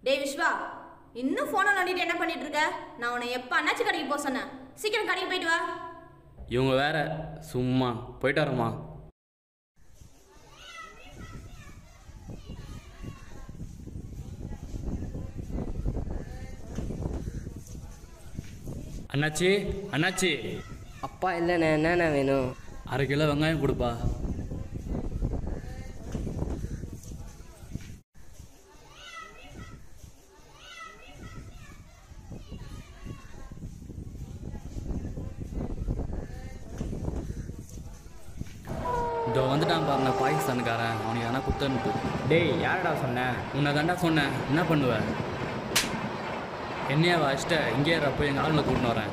டேய் விஸ்வா, இன்னும் ஃபோனை நோண்டிட்டு என்ன பண்ணிட்டு இருக்க? நான் உன்னை எப்போ அண்ணாச்சி கடைக்கு போக சொன்னேன்? சீக்கிரம் கடைக்கு போயிட்டு வா. இவங்க வேற சும்மா போயிட்டு வரமா. அண்ணாச்சி அண்ணாச்சி. அப்பா இல்லைண்ணே, என்னண்ணே வேணும்? 1/2 கிலோ வெங்காயம் கொடுப்பா. இதோ வந்துட்டான் பாருங்க பாகிஸ்தானுக்காரன். அவனுக்கு எதனா குத்தனுப்பு. டேய் யாரடா சொன்னேன்? உன்னை தாண்டா சொன்னேன். என்ன பண்ணுவ? என்னையா வச்சிட்ட? இங்கே போய் எங்கள் ஆளுங்களை கூட்டின்னு வரேன்.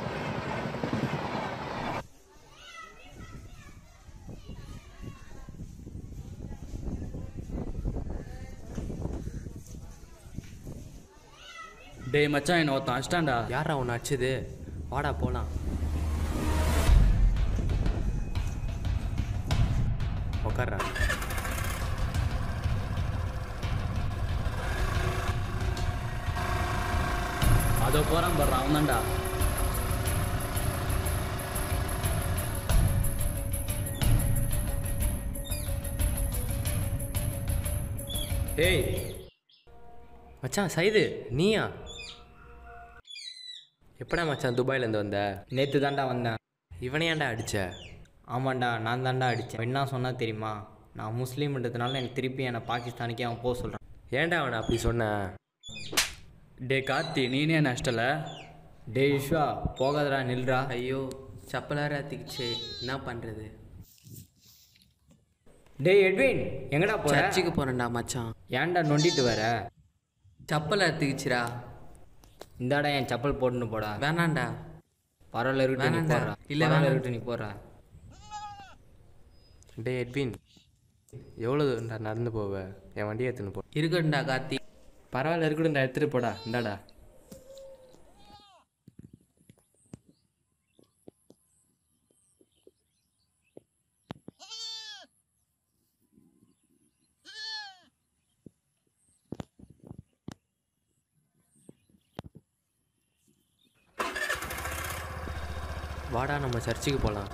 டேய் மச்சான், என்ன ஒருத்தன் அடிச்சிட்டான்டா. யாரா உன்னை அடிச்சது? வாடா போகலாம். உக்கார்றா. அதோ போகிறான் பாடுறான், அவன் தான்டா. ஏய் மச்சான் சைது, நீயா? எப்படா மச்சான் துபாயிலேருந்து வந்த? நேற்று தாண்டா வந்தேன். இவனை ஏன்டா அடிச்ச? ஆமாண்டா, நான் தாண்டா அடித்தேன். என்ன சொன்னால் தெரியுமா? நான் முஸ்லீம்ன்றதுனால எனக்கு திருப்பி என்னை பாகிஸ்தானுக்கே அவன் போக சொல்கிறான். ஏன்டா அவனை அப்படி சொன்ன? டே கார்த்தி, நீனே என்ன அஷ்டல? டே விஸ்வா, போகாதடா, நில்றா. ஐயோ சப்பலாக திக்கிச்சு, என்ன பண்ணுறது? டேய் எட்வின், எங்கடா போற? சர்ச்சுக்கு போகிறேன்டா மச்சான். ஏன்டா நொண்டிட்டு வர? சப்பல் அறுத்துக்கிச்சுரா. இந்தாடா என் செப்பல் போட்டுன்னு போடா. வேணாண்டா. பரவாயில்ல இருக்கட்டும், நீ வேணாண்டா. போடுறா. இல்லை, பரவாயில்ல வேணாம். இருக்கட்டும், நீ போடுறா. டே எட்வின், எவ்வளோ தூரம்டா நடந்து போவ? என் வண்டியை எடுத்துன்னு போ. இருக்கட்டும்டா கார்த்தி. பரவாயில்ல இருக்கட்டும்டா, எடுத்துகிட்டு போடா. இந்தாடா. வாடா நம்ம சர்ச்சுக்கு போகலாம்.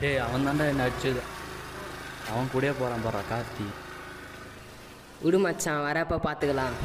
டேய் அவன் தான்டா என்ன அடிச்சது. அவன் கூடயே போகிறான் பாடுறா கார்த்தி. விடு மச்சான், வரப்போ பார்த்துக்கலாம்.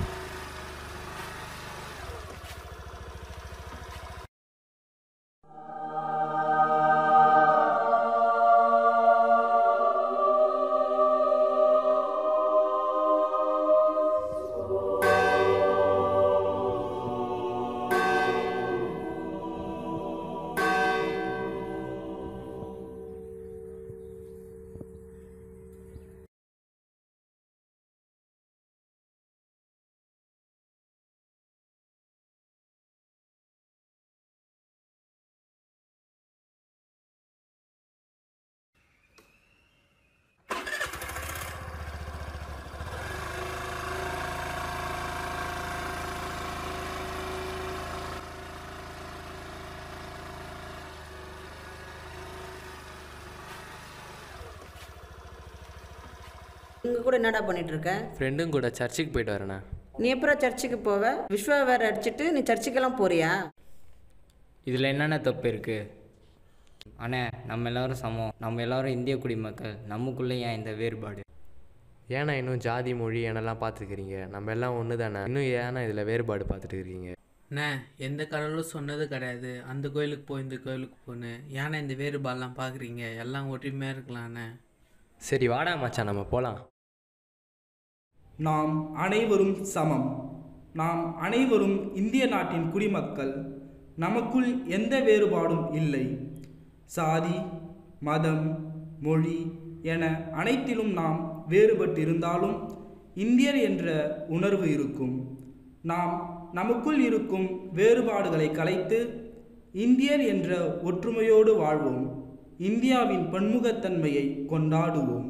இங்கே கூட என்னடா பண்ணிட்டு இருக்க? ஃப்ரெண்டும் கூட சர்ச்சுக்கு போயிட்டு வரேண்ணா. நீ எப்போ சர்ச்சுக்கு போவ? விஸ்வா வேற அடிச்சுட்டு நீ சர்ச்சுக்கெல்லாம் போறியா? இதில் என்னென்ன தப்பு இருக்குது? அண்ணே, நம்ம எல்லோரும் சமம். நம்ம எல்லோரும் இந்திய குடிமக்கள். நமக்குள்ளே ஏன் இந்த வேறுபாடு? ஏன்னா இன்னும் ஜாதி மொழி என்னெல்லாம் பார்த்துருக்கிறீங்க? நம்ம எல்லாம் ஒன்று தானே. இன்னும் ஏன்னா இதில் வேறுபாடு பார்த்துட்டு இருக்கீங்க? அண்ணே, எந்த கடவுளும் சொன்னது கிடையாது அந்த கோயிலுக்கு போ இந்த கோயிலுக்கு போன்னு. ஏன்னா இந்த வேறுபாடெல்லாம் பார்க்குறீங்க? எல்லாம் ஒற்றுமையாக இருக்கலாண்ணே. சரி வாடா மச்சான், நம்ம போகலாம். நாம் அனைவரும் சமம். நாம் அனைவரும் இந்திய நாட்டின் குடிமக்கள். நமக்குள் எந்த வேறுபாடும் இல்லை. சாதி, மதம், மொழி என அனைத்திலும் நாம் வேறுபட்டிருந்தாலும் இந்தியர் என்ற உணர்வு இருக்கும். நாம் நமக்குள் இருக்கும் வேறுபாடுகளை கலைத்து இந்தியர் என்ற ஒற்றுமையோடு வாழ்வோம். இந்தியாவின் பன்முகத்தன்மையை கொண்டாடுவோம்.